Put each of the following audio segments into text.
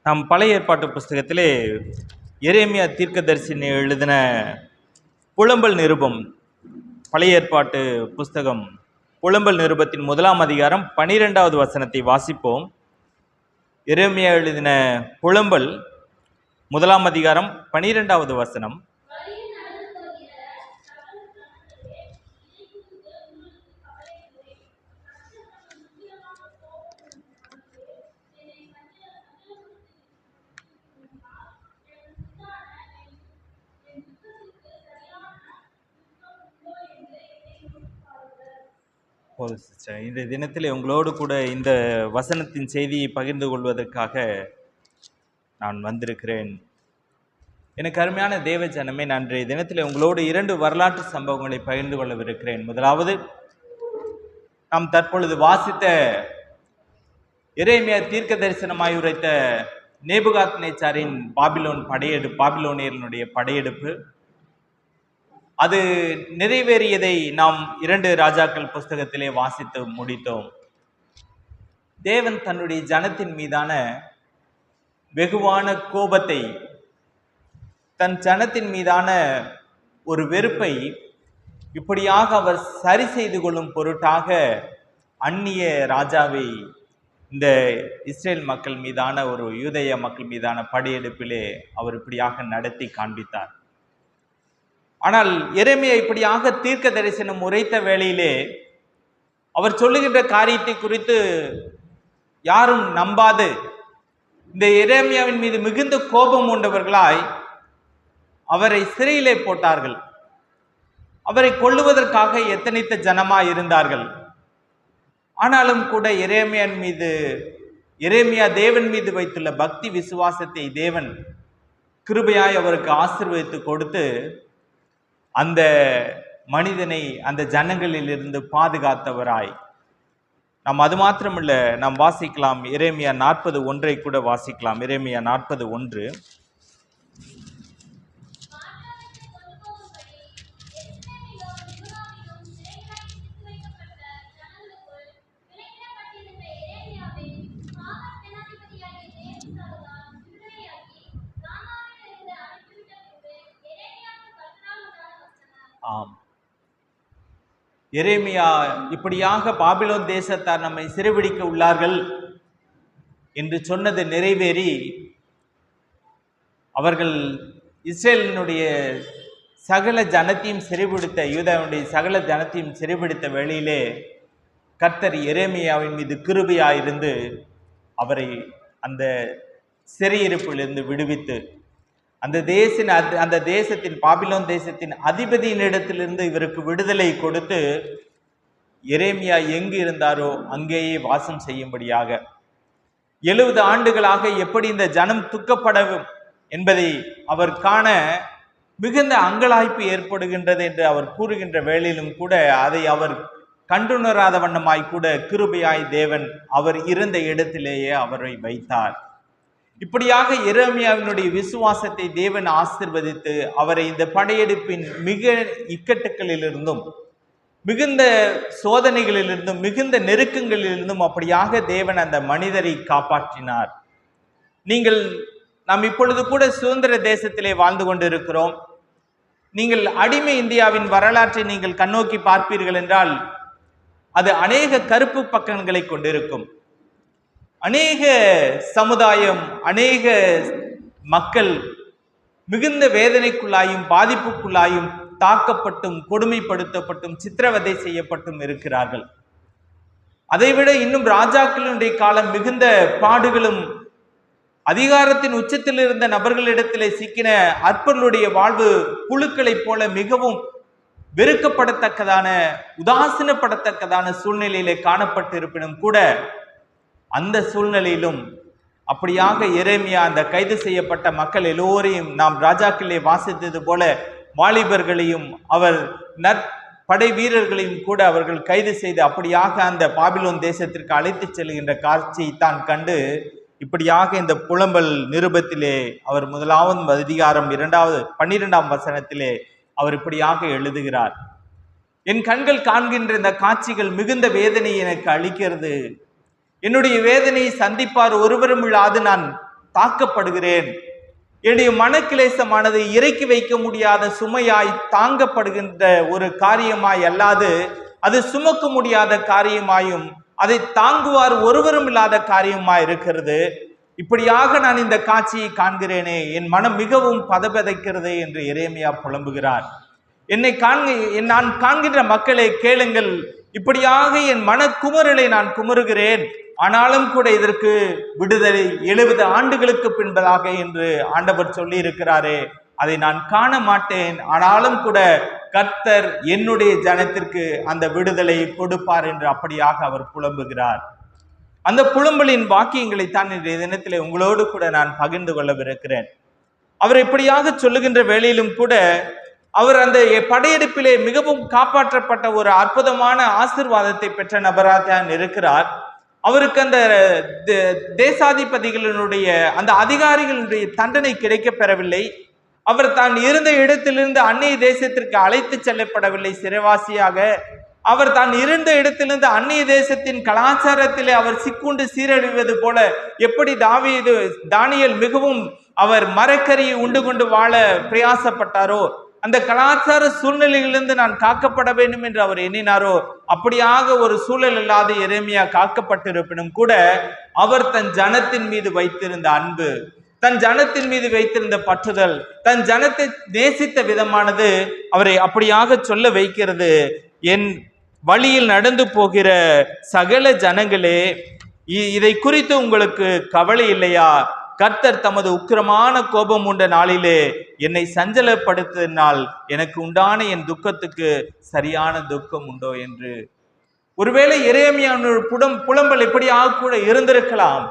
நாம் பழைய ஏற்பாட்டு புஸ்தகத்திலே எரேமியா தீர்க்கதரிசினி எழுதின புலம்பல் நிருபம், பழைய ஏற்பாட்டு புஸ்தகம் புலம்பல் நிருபத்தின் 1ஆம் அதிகாரம் 12வது வசனத்தை வாசிப்போம். எரேமியா எழுதின புலம்பல் 1ஆம் அதிகாரம் 12வது வசனம். இந்த தினத்தில் உங்களோடு கூட இந்த வசனத்தின் செய்தியை பகிர்ந்து கொள்வதற்காக நான் வந்திருக்கிறேன். எனக்கு அருமையான தேவ ஜனமே, அன்றைய தினத்தில் உங்களோடு 2 வரலாற்று சம்பவங்களை பகிர்ந்து கொள்ளவிருக்கிறேன். முதலாவது, நாம் தற்பொழுது வாசித்த எரேமியா தீர்க்க தரிசனமாய் உரைத்த நேபுகாத்நேச்சாரின் பாபிலோனியர்களுடைய படையெடுப்பு, அது நிறைவேறியதை நாம் 2 ராஜாக்கள் புஸ்தகத்திலே வாசித்து முடித்தோம். தேவன் தன்னுடைய ஜனத்தின் மீதான வெகுவான கோபத்தை, தன் ஜனத்தின் மீதான ஒரு வெறுப்பை இப்படியாக அவர் சரி செய்து கொள்ளும் பொருட்டாக அந்நிய ராஜாவை இந்த இஸ்ரேல் மக்கள் மீதான, ஒரு யூதேய மக்கள் மீதான படையெடுப்பிலே அவர் இப்படியாக நடத்தி காண்பித்தார். ஆனால் எரேமியா இப்படியாக தீர்க்க தரிசனம் உரைத்த வேளையிலே அவர் சொல்லுகின்ற காரியத்தை குறித்து யாரும் நம்பாது இந்த எரேமியாவின் மீது மிகுந்த கோபம் கொண்டவர்களாய் அவரை சிறையிலே போட்டார்கள். அவரை கொல்லுவதற்காக எத்தனைத்த ஜனமாய் இருந்தார்கள். ஆனாலும் கூட எரேமியா தேவன் மீது வைத்துள்ள பக்தி விசுவாசத்தை தேவன் கிருபையாய் அவருக்கு ஆசீர்வதித்து கொடுத்து அந்த மனிதனை அந்த ஜனங்களில் இருந்து பாதுகாத்தவராய், நாம் அது மாத்திரமல்ல, நாம் வாசிக்கலாம் எரேமியா 40:1 கூட வாசிக்கலாம். எரேமியா 40:1. ஆம், எரேமியா இப்படியாக பாபிலோன் தேசத்தார் நம்மை சிறைபிடிக்க உள்ளார்கள் என்று சொன்னது நிறைவேறி, அவர்கள் இஸ்ரேலினுடைய சகல ஜனத்தையும் சிறைபிடித்த, யூதாவுடைய சகல ஜனத்தையும் சிறைபிடித்த வேளையிலே கர்த்தர் எரேமியாவின் மீது கிருபையாயிருந்து அவரை அந்த சிறையிருப்பிலிருந்து விடுவித்து அந்த தேசத்தின், பாபிலோன் தேசத்தின் அதிபதியினிடத்திலிருந்து இவருக்கு விடுதலை கொடுத்து, எரேமியா எங்கு இருந்தாரோ அங்கேயே வாசம் செய்யும்படியாக 70 ஆண்டுகளாக எப்படி இந்த ஜனம் துக்கப்படும் என்பதை அவர் காண மிகுந்த அங்கலாய்ப்பு ஏற்படுகின்றது என்று அவர் கூறுகின்ற வேளையிலும் கூட அதை அவர் கண்டுணராத வண்ணமாய் கூட கிருபையாய் தேவன் அவர் இருந்த இடத்திலேயே அவரை வைத்தார். இப்படியாக எரேமியாவினுடைய விசுவாசத்தை தேவன் ஆசீர்வதித்து அவரை இந்த படையெடுப்பின் மிக இக்கட்டுகளிலிருந்தும், மிகுந்த சோதனைகளிலிருந்தும், மிகுந்த நெருக்கங்களிலிருந்தும் அப்படியாக தேவன் அந்த மனிதரை காப்பாற்றினார். நாம் இப்பொழுது கூட சுதந்திர தேசத்திலே வாழ்ந்து கொண்டிருக்கிறோம். நீங்கள் அடிமை இந்தியாவின் வரலாற்றை நீங்கள் கண்ணோக்கி பார்ப்பீர்கள் என்றால் அது அநேக கருப்பு பக்கங்களை கொண்டிருக்கும். அநேக சமுதாயம், அநேக மக்கள் மிகுந்த வேதனைக்குள்ளாயும் பாதிப்புக்குள்ளாயும் தாக்கப்பட்டும், கொடுமைப்படுத்தப்பட்டும், சித்திரவதை செய்யப்பட்டும் இருக்கிறார்கள். அதைவிட இன்னும் ராஜாக்களுடைய காலம் மிகுந்த பாடுகளும், அதிகாரத்தின் உச்சத்தில் இருந்த நபர்களிடத்திலே சிக்கின அற்பர்களுடைய வாழ்வு புழுக்களைப் போல மிகவும் வெறுக்கப்படத்தக்கதான, உதாசீனப்படத்தக்கதான சூழ்நிலையிலே காணப்பட்டிருப்பினும் கூட, அந்த சூழ்நிலையிலும் அப்படியாக எரேமியா அந்த கைது செய்யப்பட்ட மக்கள் எல்லோரையும் நாம் ராஜாக்களே வாசித்தது போல வாலிபர்களையும் அவர் நற்படை வீரர்களையும் கூட அவர்கள் கைது செய்து அப்படியாக அந்த பாபிலோன் தேசத்திற்கு அழைத்து செல்கின்ற காட்சியை தான் கண்டு இப்படியாக இந்த புலம்பல் நிருபத்திலே அவர் 1ஆம் அதிகாரம் 12ஆம் வசனத்திலே அவர் இப்படியாக எழுதுகிறார். என் கண்கள் காண்கின்ற இந்த காட்சிகள் மிகுந்த வேதனை எனக்கு அளிக்கிறது. என்னுடைய வேதனையை சந்திப்பார் ஒருவரும் இல்லாது நான் தாக்கப்படுகிறேன். என்னுடைய மனக்கிலேசமானது இறக்கி வைக்க முடியாத சுமையாய் தாங்கப்படுகின்ற ஒரு காரியமாய் அல்லாது அது சுமக்க முடியாத காரியமாயும் அதை தாங்குவார் ஒருவரும் இல்லாத காரியமாய் இருக்கிறது. இப்படியாக நான் இந்த காட்சியை காண்கிறேனே, என் மனம் மிகவும் பதபதைக்கிறது என்று எரேமியா புலம்புகிறார். நான் காண்கின்ற மக்களை கேளுங்கள், இப்படியாக என் மன குமரலை நான் குமருகிறேன், ஆனாலும் கூட இதற்கு விடுதலை 70 ஆண்டுகளுக்கு பின்பதாக என்று ஆண்டவர் சொல்லி இருக்கிறாரே, அதை நான் காண மாட்டேன். ஆனாலும் கூட கர்த்தர் என்னுடைய ஜனத்திற்கு அந்த விடுதலை கொடுப்பார் என்று அப்படியாக அவர் புலம்புகிறார். அந்த புலம்பலின் வாக்கியங்களை தான் இன்றைய தினத்திலே உங்களோடு கூட நான் பகிர்ந்து கொள்ளவிருக்கிறேன். அவர் இப்படியாக சொல்லுகின்ற வேளையிலும் கூட அவர் அந்த படையெடுப்பிலே மிகவும் காப்பாற்றப்பட்ட ஒரு அற்புதமான ஆசீர்வாதத்தை பெற்ற நபராக இருக்கிறார். அவருக்கு அந்த தேசாதிபதிகளினுடைய அந்த அதிகாரிகளுடைய தண்டனை கிடைக்க பெறவில்லை. அவர் தான் இருந்த இடத்திலிருந்து அந்நிய தேசத்திற்கு அழைத்து செல்லப்படவில்லை சிறைவாசியாக. அவர் தான் இருந்த இடத்திலிருந்து அந்நிய தேசத்தின் கலாச்சாரத்திலே அவர் சிக்குண்டு சீரழிவது போல எப்படி தானியேல் மிகவும் அவர் மரக்கறியை உண்டு கொண்டு வாழ பிரயாசப்பட்டாரோ, அந்த கலாச்சார சூழ்நிலையிலிருந்து நான் காக்கப்பட வேண்டும் என்று அவர் எண்ணினாரோ, அப்படியாக ஒரு சூழல் இல்லாத எரேமியா காக்கப்பட்டிருப்பினும் கூட அவர் தன் ஜனத்தின் மீது வைத்திருந்த அன்பு, தன் ஜனத்தின் மீது வைத்திருந்த பற்றுதல், தன் ஜனத்தை நேசித்த விதமானது அவரை அப்படியாக சொல்ல வைக்கிறது. என் வழியில் நடந்து போகிற சகல ஜனங்களே, இதை குறித்து உங்களுக்கு கவலை இல்லையா? கர்த்தர் தமது உக்கிரமான கோபம் உண்ட நாளிலே என்னை சஞ்சலப்படுத்தினால் எனக்கு உண்டான என் துக்கத்துக்கு சரியான துக்கம் உண்டோ என்று. ஒருவேளை எரேமியாவுடைய புலம்பல் எப்படியாக கூட இருந்திருக்கலாம்.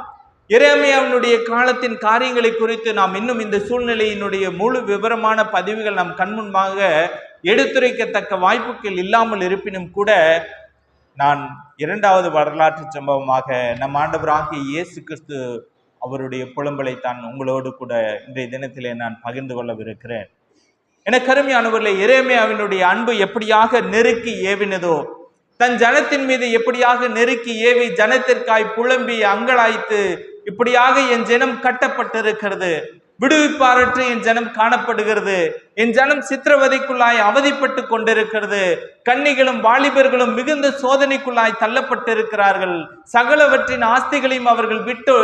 எரேமியாவினுடைய காலத்தின் காரியங்களை குறித்து நாம் இன்னும் இந்த சூழ்நிலையினுடைய முழு விவரமான பதிவுகள் நம் கண்முன்பாக எடுத்துரைக்கத்தக்க வாய்ப்புகள் இல்லாமல் இருப்பினும் கூட, நான் 2வது வரலாற்று சம்பவமாக நம் ஆண்டவராகிய இயேசு கிறிஸ்து அவருடைய புலம்பலை தான் உங்களோடு கூட இன்றைய தினத்திலே நான் பகிர்ந்து கொள்ளவிருக்கிறேன். எனக்கு அருமையானவர்களே, எரேமியாவினுடைய அன்பு எப்படியாக நெருக்கி ஏவினதோ, தன் ஜனத்தின் மீது எப்படியாக நெருக்கி ஏவி ஜனத்திற்காய் புலம்பி அங்கலாய்த்து இப்படியாக என் ஜனம் கட்டப்பட்டிருக்கிறது, விடுவிப்பாரற்று என் ஜனம் காணப்படுகிறது, என் ஜனம் சித்திரவதைக்குள்ளாய் அவதிப்பட்டு கொண்டிருக்கிறது, கன்னிகளும் வாலிபர்களும் மிகுந்த சோதனைக்குள்ளாய் தள்ளப்பட்டிருக்கிறார்கள், சகலவற்றின் ஆஸ்திகளையும் அவர்கள் விட்டு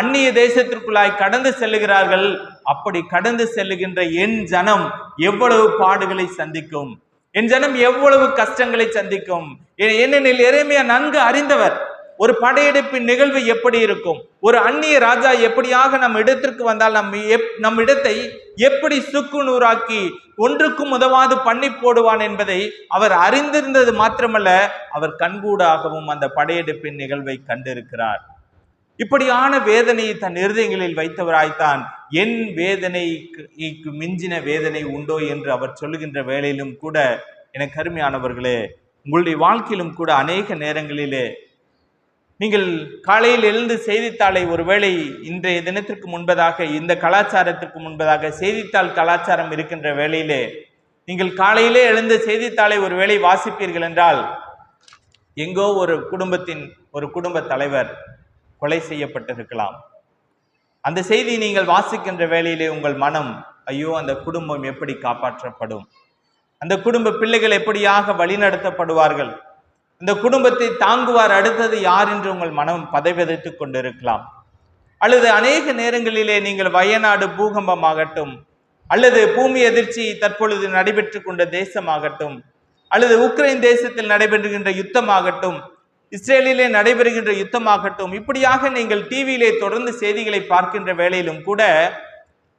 அந்நிய தேசத்திற்குள்ளாய் கடந்து செல்லுகிறார்கள். அப்படி கடந்து செல்லுகின்ற என் ஜனம் எவ்வளவு பாடுகளை சந்திக்கும், என் ஜனம் எவ்வளவு கஷ்டங்களை சந்திக்கும். ஏனெனில் எரேமியா நன்கு அறிந்தவர், ஒரு படையெடுப்பின் நிகழ்வு எப்படி இருக்கும், ஒரு அந்நிய ராஜா எப்படியாக நம் இடத்திற்கு வந்தால் நம் இடத்தை எப்படி சுக்கு நூறாக்கி ஒன்றுக்கும் உதவாது பண்ணி போடுவான் என்பதை அவர் அறிந்திருந்தது மாத்திரமல்ல, அவர் கண்கூடாகவும் அந்த படையெடுப்பின் நிகழ்வை கண்டிருக்கிறார். இப்படியான வேதனையை தன் இருதயங்களில் வைத்தவராய்த்தான் என் வேதனைக்கு மிஞ்சின வேதனை உண்டோ என்று அவர் சொல்லுகின்ற வேளையிலும் கூட, எனக்கு அருமையானவர்களே, உங்களுடைய வாழ்க்கையிலும் கூட அநேக நேரங்களிலே நீங்கள் காலையில் எழுந்து செய்தித்தாளை, ஒருவேளை இன்றைய தினத்திற்கு முன்பதாக, இந்த கலாச்சாரத்திற்கு முன்பதாக செய்தித்தாள் கலாச்சாரம் இருக்கின்ற வேளையிலே நீங்கள் காலையிலே எழுந்து செய்தித்தாளை ஒருவேளை வாசிப்பீர்கள் என்றால், எங்கோ ஒரு குடும்பத்தின் ஒரு குடும்ப தலைவர் கொலை செய்யப்பட்டிருக்கலாம். அந்த செய்தி நீங்கள் வாசிக்கின்ற வேளையிலே உங்கள் மனம், ஐயோ அந்த குடும்பம் எப்படி காப்பாற்றப்படும், அந்த குடும்ப பிள்ளைகள் எப்படியாக வழிநடத்தப்படுவார்கள், இந்த குடும்பத்தை தாங்குவார் அடுத்தது யார் என்று உங்கள் மனம் பதைவதைத்துக் கொண்டிருக்கலாம். அல்லது அநேக நேரங்களிலே நீங்கள் வயநாடு பூகம்பமாகட்டும், அல்லது பூமி அதிர்ச்சி தற்பொழுது நடைபெற்று கொண்ட தேசமாகட்டும், அல்லது உக்ரைன் தேசத்தில் நடைபெறுகின்ற யுத்தமாகட்டும், இஸ்ரேலிலே நடைபெறுகின்ற யுத்தமாகட்டும், இப்படியாக நீங்கள் டிவியிலே தொடர்ந்து செய்திகளை பார்க்கின்ற வேளையிலும் கூட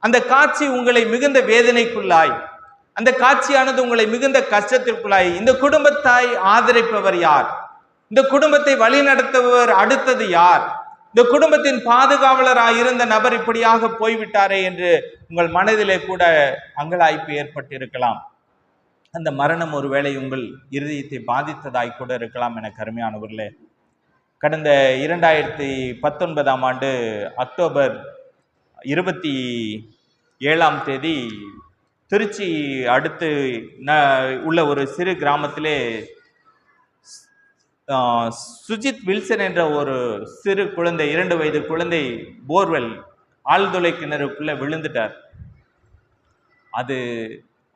அந்த காட்சி உங்களை மிகுந்த வேதனைக்குள்ளாய், அந்த காட்சியானது உங்களை மிகுந்த கஷ்டத்திற்குள்ளாய், இந்த குடும்பத்தாய் ஆதரிப்பவர் யார், இந்த குடும்பத்தை வழி நடத்துபவர் அடுத்தது யார், இந்த குடும்பத்தின் பாதுகாவலராய் இருந்த நபர் இப்படியாக போய்விட்டாரே என்று உங்கள் மனதிலே கூட அங்கலாய்ப்பு ஏற்பட்டிருக்கலாம். அந்த மரணம் ஒருவேளை உங்கள் இருதயத்தை பாதித்ததாய் கூட இருக்கலாம். என கருமையானவர்களே, கடந்த 2019 ஆண்டு அக்டோபர் 27 திருச்சி அடுத்து உள்ள ஒரு சிறு கிராமத்திலே சுஜித் வில்சன் என்ற ஒரு சிறு குழந்தை, 2 வயது குழந்தை போர்வெல் ஆழ்துளை கிணறுக்குள்ள விழுந்துட்டார். அது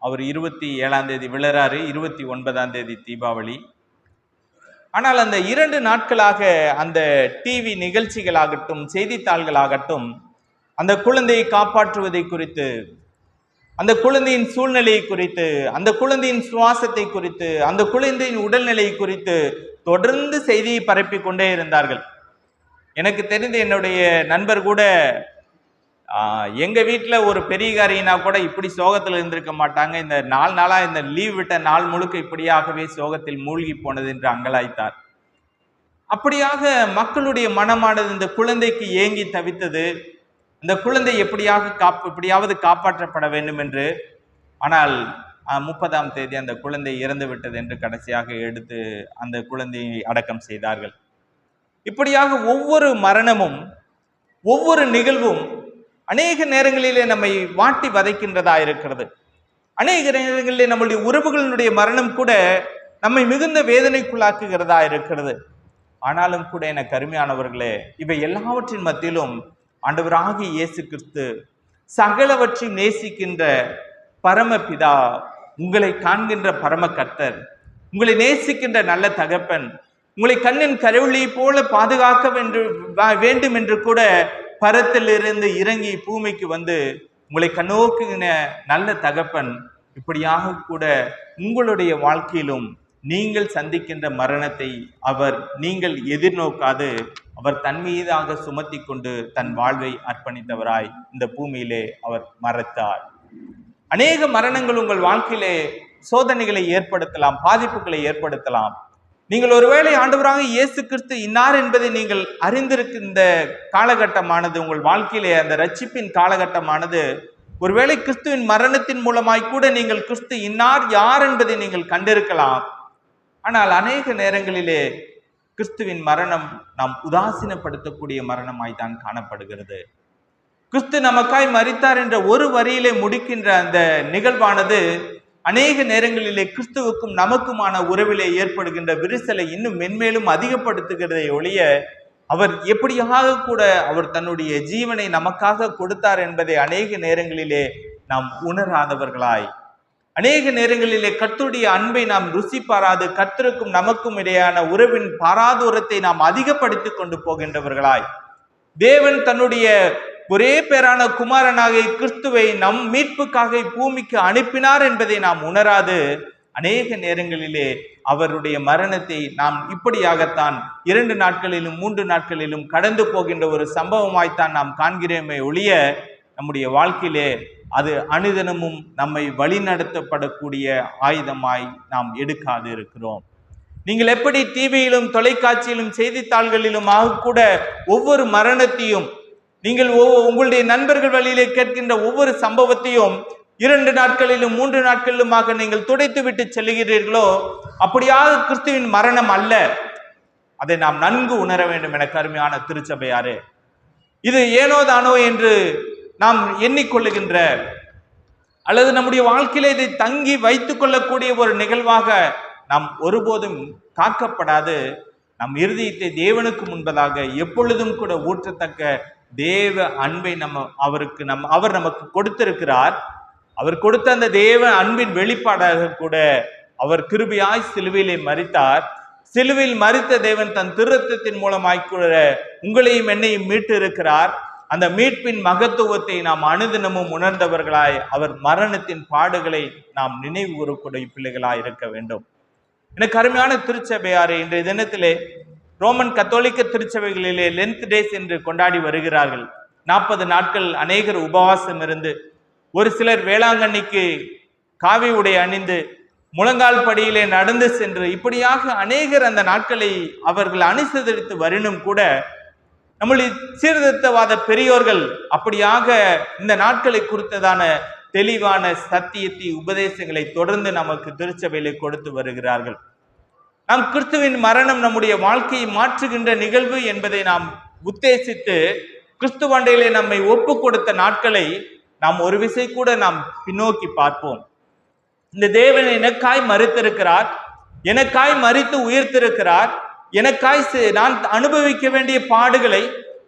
அவர் 27ஆம் தேதி விழறாரு, 29ஆம் தேதி தீபாவளி. ஆனால் அந்த 2 நாட்களாக அந்த டிவி நிகழ்ச்சிகளாகட்டும், செய்தித்தாள்களாகட்டும், அந்த குழந்தையை காப்பாற்றுவதை குறித்து, அந்த குழந்தையின் சூழ்நிலையை குறித்து, அந்த குழந்தையின் சுவாசத்தை குறித்து, அந்த குழந்தையின் உடல்நிலை குறித்து தொடர்ந்து செய்தியை பரப்பி கொண்டே இருந்தார்கள். எனக்கு தெரிந்த என்னுடைய நண்பர் கூட எங்க வீட்டுல ஒரு பெரிய காரியனா கூட இப்படி சோகத்தில் இருந்திருக்க மாட்டாங்க, இந்த 4 நாளா இந்த லீவ் விட்ட நாள் முழுக்க இப்படியாகவே சோகத்தில் மூழ்கி போனது என்று அங்கலாய்த்தார். அப்படியாக மக்களுடைய மனமானது இந்த குழந்தைக்கு ஏங்கி தவித்தது. இந்த குழந்தை எப்படியாவது காப்பாற்றப்பட வேண்டும் என்று. ஆனால் 30ஆம் தேதி அந்த குழந்தை இறந்து விட்டது என்று கடைசியாக எடுத்து அந்த குழந்தையை அடக்கம் செய்தார்கள். இப்படியாக ஒவ்வொரு மரணமும், ஒவ்வொரு நிகழ்வும் அநேக நேரங்களிலே நம்மை வாட்டி வதைக்கின்றதா இருக்கிறது. அநேக நேரங்களிலே நம்முடைய உறவுகளினுடைய மரணம் கூட நம்மை மிகுந்த வேதனைக்குள்ளாக்குகிறதா இருக்கிறது. ஆனாலும் கூட எனக்கு அருமையானவர்களே, இவை எல்லாவற்றின் மத்தியிலும் ஆண்டவராகிய இயேசு கிறிஸ்து சகலவற்றை நேசிக்கின்ற பரமபிதா, உங்களை காண்கின்ற பரம கர்த்தர், உங்களை நேசிக்கின்ற நல்ல தகப்பன், உங்களை கண்ணின் கருவிழி போல பாதுகாக்க வேண்டும் என்று கூட பரத்திலிருந்து இறங்கி பூமிக்கு வந்து உங்களை கண்ணோக்குகிற நல்ல தகப்பன், இப்படியாக கூட உங்களுடைய வாழ்க்கையிலும் நீங்கள் சந்திக்கின்ற மரணத்தை நீங்கள் எதிர்நோக்காது அவர் தன் மீதாக சுமத்தி கொண்டு தன் வாழ்வை அர்ப்பணித்தவராய் இந்த பூமியிலே அவர் மறைத்தார். அநேக மரணங்கள் உங்கள் வாழ்க்கையிலே சோதனைகளை ஏற்படுத்தலாம், பாதிப்புகளை ஏற்படுத்தலாம். நீங்கள் ஒருவேளை ஆண்டவராக இயேசு கிறிஸ்து இன்னார் என்பதை நீங்கள் அறிந்திருக்கின்ற காலகட்டமானது, உங்கள் வாழ்க்கையிலே அந்த ரட்சிப்பின் காலகட்டமானது, ஒருவேளை கிறிஸ்துவின் மரணத்தின் மூலமாய் கூட நீங்கள் கிறிஸ்து இன்னார் யார் என்பதை நீங்கள் கண்டிருக்கலாம். ஆனால் அநேக நேரங்களிலே கிறிஸ்துவின் மரணம் நாம் உதாசீனப்படுத்தக்கூடிய மரணமாய் தான் காணப்படுகிறது. கிறிஸ்து நமக்காய் மரித்தார் என்ற ஒரு வரியிலே முடிக்கின்ற அந்த நிகழ்வானது அநேக நேரங்களிலே கிறிஸ்துவுக்கும் நமக்குமான உறவிலே ஏற்படுகின்ற விரிசலை இன்னும் மென்மேலும் அதிகப்படுத்துகிறதை ஒழிய, அவர் எப்படியாக கூட அவர் தன்னுடைய ஜீவனை நமக்காக கொடுத்தார் என்பதை அநேக நேரங்களிலே நாம் உணராதவர்களாய், அநேக நேரங்களிலே கர்த்தருடைய அன்பை நாம் ருசி பாராது கர்த்தருக்கும் நமக்கும் இடையான உறவின் பாராதூரத்தை நாம் அதிகப்படுத்தி கொண்டு போகின்றவர்களாய், தேவன் தன்னுடைய ஒரே பேரான குமாரனாகிய கிறிஸ்துவை நம் மீட்புக்காக பூமிக்கு அனுப்பினார் என்பதை நாம் உணராது அநேக நேரங்களிலே அவருடைய மரணத்தை நாம் இப்படியாகத்தான் 2 நாட்களிலும் 3 நாட்களிலும் கடந்து போகின்ற ஒரு சம்பவமாய்த்தான் நாம் காண்கிறோமே ஒழிய, நம்முடைய வாழ்க்கையிலே அது அனுதினமும் நம்மை வழிநடத்தப்படக்கூடிய ஆயுதமாய் நாம் எடுக்காது இருக்கிறோம். நீங்கள் எப்படி டிவியிலும் தொலைக்காட்சியிலும் செய்தித்தாள்களிலும் கூட ஒவ்வொரு மரணத்தையும், நீங்கள் உங்களுடைய நண்பர்கள் வழியிலே கேட்கின்ற ஒவ்வொரு சம்பவத்தையும் 2 நாட்களிலும் 3 நாட்களிலுமாக நீங்கள் துடைத்து விட்டு செல்லுகிறீர்களோ, அப்படியாக கிறிஸ்துவின் மரணம் அல்ல. அதை நாம் நன்கு உணர வேண்டும். என கருமையான திருச்சபையாரே, இது ஏனோ தானோ என்று நாம் எண்ணிக்கொள்ளுகின்ற அல்லது நம்முடைய வாழ்க்கையில இதை தங்கி வைத்துக் கொள்ளக்கூடிய ஒரு நிகழ்வாக நாம் ஒருபோதும் காக்கப்படாது. நம் இருதயத்தை தேவனுக்கு முன்பதாக எப்பொழுதும் கூட ஊற்றத்தக்க தேவ அன்பை அவர் நமக்கு கொடுத்திருக்கிறார். அவர் கொடுத்த அந்த தேவ அன்பின் வெளிப்பாடாக கூட அவர் கிருபையாய் சிலுவையிலே மரித்தார். சிலுவையில் மரித்த தேவன் தன் திருரத்தத்தின் மூலமாய் கூட உங்களையும் என்னையும் மீட்டு இருக்கிறார். அந்த மீட்பின் மகத்துவத்தை நாம் அனுதினமும் உணர்ந்தவர்களாய் அவர் மரணத்தின் பாடுகளை நாம் நினைவு கூறக்கூடிய பிள்ளைகளாய் இருக்க வேண்டும். எனக்கு அருமையான திருச்சபையாரே, இன்றைய தினத்திலே ரோமன் கத்தோலிக்க திருச்சபைகளிலே லென்த் டேஸ் என்று கொண்டாடி வருகிறார்கள். 40 நாட்கள் அநேகர் உபவாசம் இருந்து, ஒரு சிலர் வேளாங்கண்ணிக்கு காவி உடை அணிந்து முழங்கால் படியிலே நடந்து சென்று, இப்படியாக அநேகர் அந்த நாட்களை அவர்கள் அனுசரித்து வரினும் கூட நம்முடைய சீர்திருத்தவாத பெரியோர்கள் அப்படியாக இந்த நாட்களை குறித்ததான தெளிவான சத்தியத்தை உபதேசங்களை தொடர்ந்து நமக்கு திருச்சபையிலே கொடுத்து வருகிறார்கள். நாம் கிறிஸ்துவின் மரணம் நம்முடைய வாழ்க்கையை மாற்றுகின்ற நிகழ்வு என்பதை நாம் உத்தேசித்து கிறிஸ்துவண்டையிலே நம்மை ஒப்பு கொடுத்த நாட்களை நாம் ஒரு விசை கூட நாம் பின்னோக்கி பார்ப்போம். இந்த தேவன் எனக்காய் மரித்திருக்கிறார், எனக்காய் மரித்து உயிர்த்திருக்கிறார், எனக்காய் நான் அனுபவிக்க வேண்டிய பாடுகளை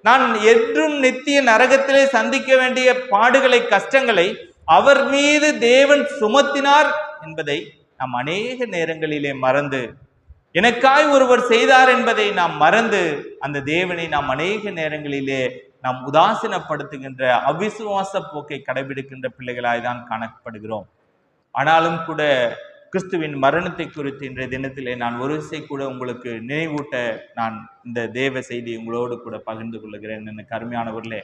நான் என்றும் நித்திய நரகத்திலே சந்திக்க வேண்டிய பாடுகளை, கஷ்டங்களை அவர் மீது தேவன் சுமத்தினார் என்பதை நாம் அநேக நேரங்களிலே மறந்து, எனக்காய் ஒருவர் செய்தார் என்பதை நாம் மறந்து, அந்த தேவனை நாம் அநேக நேரங்களிலே நாம் உதாசீனப்படுத்துகின்ற அவிசுவாச போக்கை கடைபிடிக்கின்ற பிள்ளைகளாய் தான் காணப்படுகிறோம். ஆனாலும் கூட கிறிஸ்துவின் மரணத்தை குறித்து இன்றைய தினத்திலே நான் ஒரு விசை கூட உங்களுக்கு நினைவூட்ட நான் இந்த தேவ செய்தி உங்களோடு கூட பகிர்ந்து கொள்ளுகிறேன். எனக்கு அருமையானவர்களே,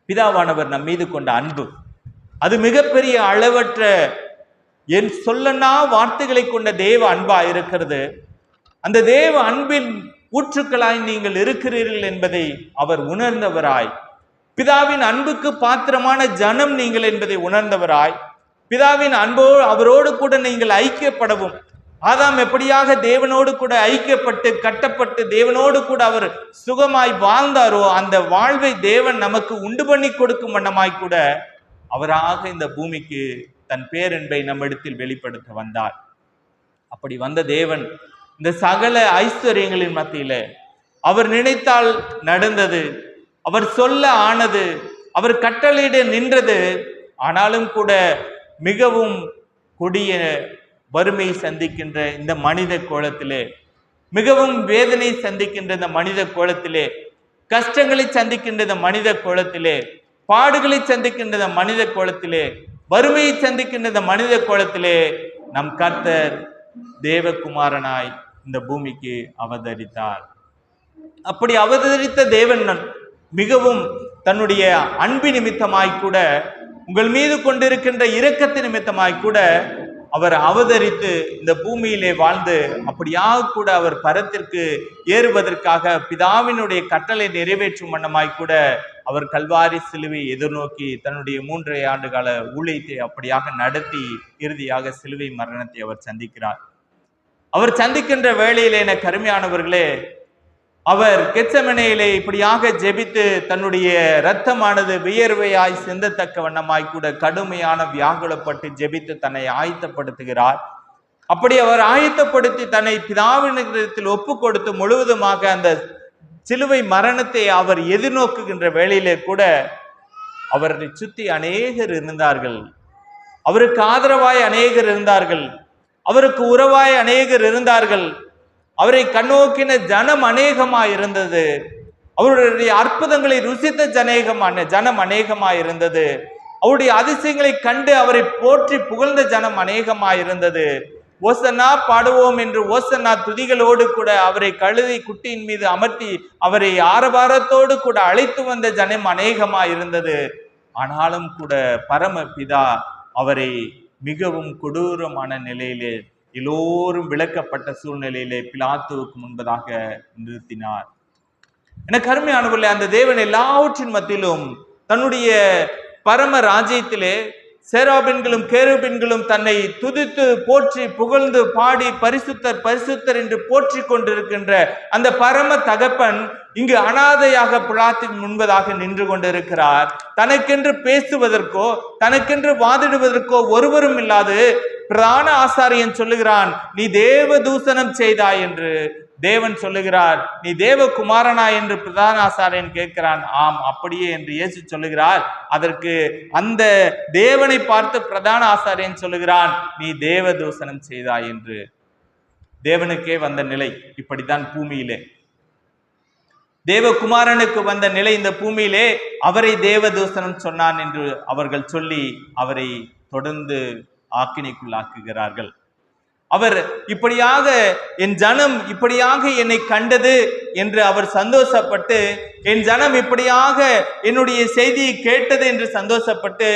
பிதாவானவர் நம் மீது கொண்ட அன்பு அது மிகப்பெரிய அளவற்ற, என் சொல்லனா வார்த்தைகளை கொண்ட தேவ அன்பா இருக்கிறது. அந்த தேவ அன்பின் ஊற்றுக்களாய் நீங்கள் இருக்கிறீர்கள் என்பதை அவர் உணர்ந்தவராய், பிதாவின் அன்புக்கு பாத்திரமான ஜனம் நீங்கள் என்பதை உணர்ந்தவராய், பிதாவின் அவரோடு கூட நீங்கள் ஐக்கியப்படவும், ஆதாம் எப்படியாக தேவனோடு கூட ஐக்கியப்பட்டு கட்டப்பட்டு தேவனோடு கூட அவர் சுகமாய் வாழ்ந்தாரோ, அந்த வாழ்வை தேவன் நமக்கு உண்டு பண்ணி கொடுக்கும் வண்ணமாய் கூட அவராக இந்த பூமிக்கு தன் பேரன்பை நம்மிடத்தில் வெளிப்படுத்த வந்தார். அப்படி வந்த தேவன் இந்த சகல ஐஸ்வர்யங்களின் மத்தியில அவர் நினைத்தால் நடந்தது, அவர் சொல்ல ஆனது, அவர் கட்டளையிட நின்றது. ஆனாலும் கூட மிகவும் கொடிய வறுமை சந்திக்கின்ற இந்த மனித கோலத்திலே, மிகவும் வேதனை சந்திக்கின்ற இந்த மனித கோலத்திலே, கஷ்டங்களை சந்திக்கின்ற இந்த மனித கோலத்திலே, பாடுகளை சந்திக்கின்ற இந்த மனித கோலத்திலே, வறுமையை சந்திக்கின்ற இந்த மனித கோலத்திலே நம் கர்த்தர் தேவகுமாரனாய் இந்த பூமிக்கு அவதரித்தார். அப்படி அவதரித்த தேவன் மிகவும் தன்னுடைய அன்பு நிமித்தமாய் கூட, உங்கள் மீது கொண்டிருக்கின்ற இரக்கத்து நிமித்தமாய் கூட அவர் அவதரித்து இந்த பூமியிலே வாழ்ந்து, அப்படியாக கூட அவர் பரத்திற்கு ஏறுவதற்காக பிதாவினுடைய கட்டளை நிறைவேற்றும் வண்ணமாய் கூட அவர் கல்வாரி சிலுவை எதிர்நோக்கி தன்னுடைய 3.5 ஆண்டு கால ஊழியத்தை அப்படியாக நடத்தி இறுதியாக சிலுவை மரணத்தை அவர் சந்திக்கிறார். அவர் சந்திக்கின்ற வேளையிலே என கருமையானவர்களே, அவர் கெத்செமனேயிலே இப்படியாக ஜெபித்து தன்னுடைய இரத்தமானது வியர்வையாய் சிந்தத்தக்க வண்ணமாய் கூட கடுமையான வியாகுலப்பட்டு ஜெபித்து தன்னை ஆயத்தப்படுத்துகிறார். அப்படி அவர் ஆயத்தப்படுத்தி தன்னை பிதாவினிடத்தில் ஒப்பு கொடுத்து முழுவதுமாக அந்த சிலுவை மரணத்தை அவர் எதிர்நோக்குகின்ற வேளையிலே கூட அவரை சுற்றி அநேகர் இருந்தார்கள், அவருக்கு ஆதரவாய் அநேகர் இருந்தார்கள், அவருக்கு உறவாய் அநேகர் இருந்தார்கள், அவரை கண்ணோக்கின ஜனம் அநேகமாய் இருந்தது, அவருடைய அற்புதங்களை ருசித்த ஜனம் அநேகமாய் இருந்தது, அவருடைய அதிசயங்களை கண்டு அவரை போற்றி புகழ்ந்த ஜனம் அநேகமாய் இருந்தது. ஓசன்னா பாடுவோம் என்று ஓசன்னா துதிகளோடு கூட அவரை கழுதை குட்டியின் மீது அமர்த்தி அவரை ஆரவாரத்தோடு கூட அழைத்து வந்த ஜனம் அநேகமாய் இருந்தது. ஆனாலும் கூட பரமபிதா அவரை மிகவும் கொடூரமான நிலையிலே, எல்லோரும் விளக்கப்பட்ட சூழ்நிலையிலே பிலாத்துவுக்கு முன்பதாக நிறுத்தினார். எனக்கு அருமையானவர்களே, அந்த தேவன் எல்லாவற்றின் மத்தியிலும் தன்னுடைய பரம ராஜ்யத்திலே சேராபின்களும் கேருபின்களும் தன்னை துதித்து போற்றி புகழ்ந்து பாடி பரிசுத்தர் பரிசுத்தர் என்று போற்றி கொண்டிருக்கின்ற அந்த பரம தகப்பன் இங்கு அனாதையாக பிலாத்தின் முன்பதாக நின்று கொண்டிருக்கிறார். தனக்கென்று பேசுவதற்கோ தனக்கென்று வாதிடுவதற்கோ ஒருவரும் இல்லாது பிரதான ஆசாரியன் சொல்லுகிறான், நீ தேவ தூசணம் செய்தாய் என்று. தேவன் சொல்லுகிறார், நீ தேவகுமாரனா என்று பிரதான ஆசாரியன் கேட்கிறான். ஆம், அப்படியே என்று இயேசு சொல்லுகிறார். அதற்கு அந்த தேவனை பார்த்து பிரதான ஆசாரியன் சொல்லுகிறான், நீ தேவ தூசணம் செய்தாய் என்று. தேவனுக்கே வந்த நிலை இப்படித்தான் பூமியிலே, தேவகுமாரனுக்கு வந்த நிலை இந்த பூமியிலே அவரை தேவ தூசணம் சொன்னான் என்று அவர்கள் சொல்லி அவரை தொடர்ந்து ஆக்கினைக்குள்ளாக்குகிறார்கள். அவர் இப்படியாக என் ஜனம் இப்படியாக என்னை கண்டது என்று அவர் சந்தோஷப்பட்டு, என் ஜனம் இப்படியாக என்னுடைய செய்தியை கேட்டது என்று சந்தோஷப்பட்டு,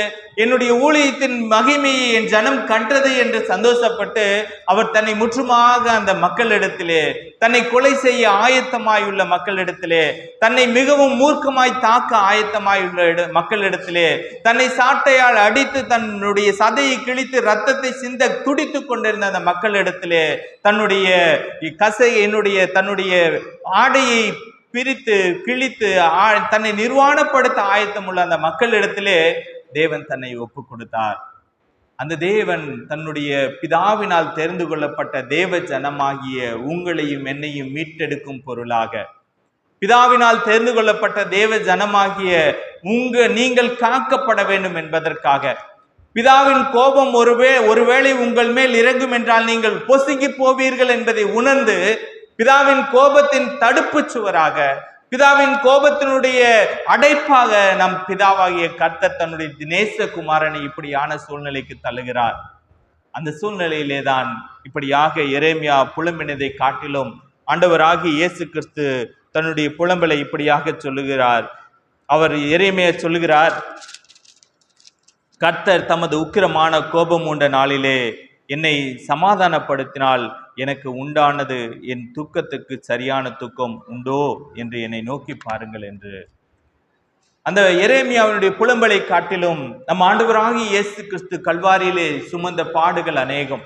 என்னுடைய ஊழியத்தின் மகிமையை என் ஜனம் கண்டது என்று சந்தோஷப்பட்டு அவர் தன்னை முற்றுமாக அந்த மக்களிடத்திலே, தன்னை கொலை செய்ய ஆயத்தமாயுள்ள மக்களிடத்திலே, தன்னை மிகவும் மூர்க்கமாய் தாக்க ஆயத்தமாயுள்ள மக்களிடத்திலே, தன்னை சாட்டையால் அடித்து தன்னுடைய சதையை கிழித்து ரத்தத்தை சிந்த துடித்து கொண்டிருந்த அந்த மக்களிடத்திலே தன்னுடைய தன்னுடைய ஆடையை பிரித்து கிழித்து தன்னை நிர்வாணப்படுத்த ஆயத்தமுள்ள அந்த மக்களிடத்திலே தேவன் தன்னை ஒப்பு கொடுத்தார். அந்த தேவன் தன்னுடைய பிதாவினால் தெரிந்து கொள்ளப்பட்ட தேவ ஜனமாகிய உங்களையும் என்னையும் மீட்டெடுக்கும் பொருளாக பிதாவினால் தெரிந்து கொள்ளப்பட்ட தேவ ஜனமாகிய நீங்கள் காக்கப்பட வேண்டும் என்பதற்காக. பிதாவின் கோபம் ஒருவேளை உங்கள் மேல் இறங்கும் என்றால் நீங்கள் பொசுங்கி போவீர்கள் என்பதை உணர்ந்து பிதாவின் கோபத்தின் தடுப்பு சுவராக, பிதாவின் கோபத்தினுடைய அடைப்பாக நம் பிதாவாகிய கர்த்தர் தன்னுடைய நேசகுமாரனை இப்படியான சூழ்நிலைக்கு தள்ளுகிறார். அந்த சூழ்நிலையிலே தான் இப்படியாக எரேமியா புலம்பினதை காட்டிலும் ஆண்டவராகிய இயேசு கிறிஸ்து தன்னுடைய புலம்பலை இப்படியாக சொல்லுகிறார். அவர் எரேமியா சொல்லுகிறார், கர்த்தர் தமது உக்கிரமான கோபம் உண்ட நாளிலே என்னை சமாதானப்படுத்தினால் எனக்கு உண்டானது என் துக்கத்துக்கு சரியான துக்கம் உண்டோ என்று என்னை நோக்கி பாருங்கள் என்று அந்த எரேமியாவினுடைய புலம்பலை காட்டிலும் நம் ஆண்டவராகிய இயேசு கிறிஸ்து கல்வாரியிலே சுமந்த பாடுகள் அநேகம்.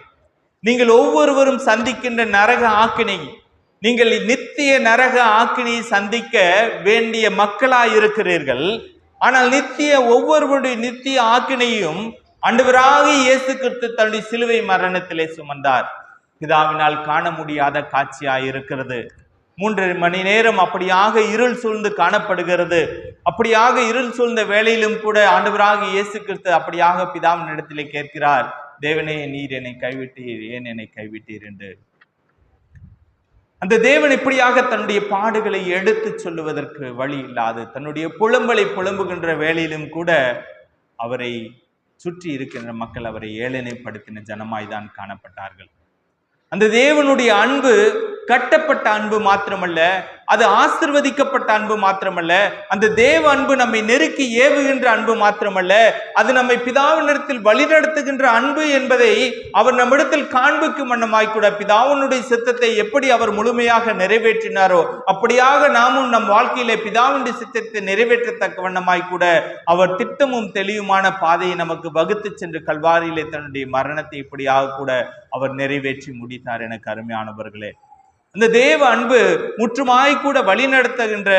நீங்கள் ஒவ்வொருவரும் சந்திக்கின்ற நரக ஆக்கினை, நீங்கள் நித்திய நரக ஆக்கினை சந்திக்க வேண்டிய மக்களாய் இருக்கிறீர்கள். ஆனால் ஒவ்வொருவருடைய நித்திய ஆக்கினையும் ஆண்டவராகிய இயேசு கிறிஸ்து தன்னுடைய சிலுவை மரணத்திலே சுமந்தார். பிதாவினால் காண முடியாத காட்சியாய் இருக்கிறது. 3 மணி நேரம் அப்படியாக இருள் சூழ்ந்து காணப்படுகிறது. அப்படியாக இருள் சூழ்ந்த வேளையிலும் கூட ஆண்டவராகிய இயேசு கிறிஸ்து அப்படியாக பிதாவின் இடத்திலே கேட்கிறார், தேவனே நீர் என்னை கைவிட்டீர், ஏன் என்னை கைவிட்டீர் என்று. அந்த தேவன் இப்படியாக தன்னுடைய பாடுகளை எடுத்து சொல்லுவதற்கு வழி இல்லாது தன்னுடைய புலம்பலை புலம்புகின்ற வேளையிலும் கூட அவரை சுற்றி இருக்கின்ற மக்கள் அவரை ஏளனைப்படுத்தின ஜனமாய்தான் காணப்பட்டார்கள். அந்த தேவனுடைய அன்பு கட்டப்பட்ட அன்பு மாத்திரமல்ல, அது ஆசிர்வதிக்கப்பட்ட அன்பு மாத்திரமல்ல, அந்த தேவ அன்பு நம்மை நெருக்கி ஏவுகின்ற அன்பு மாத்திரமல்ல, அது நம்மை பிதாவினிடத்தில் வழிநடத்துகின்ற அன்பு என்பதை அவர் நம்மிடத்தில் காண்பிக்கும் வண்ணமாய் கூட பிதாவினுடைய சித்தத்தை எப்படி அவர் முழுமையாக நிறைவேற்றினாரோ அப்படியாக நாமும் நம் வாழ்க்கையிலே பிதாவினுடைய சித்தத்தை நிறைவேற்றத்தக்க வண்ணமாய் கூட அவர் திட்டமும் தெளிவுமான பாதையை நமக்கு வகுத்து சென்று கல்வாரியிலே தன்னுடைய மரணத்தை இப்படியாக கூட அவர் நிறைவேற்றி முடித்தார். எனக்கு அருமையானவர்களே, அந்த தேவ அன்பு முற்றுமாய் கூட வழிநடத்துகின்ற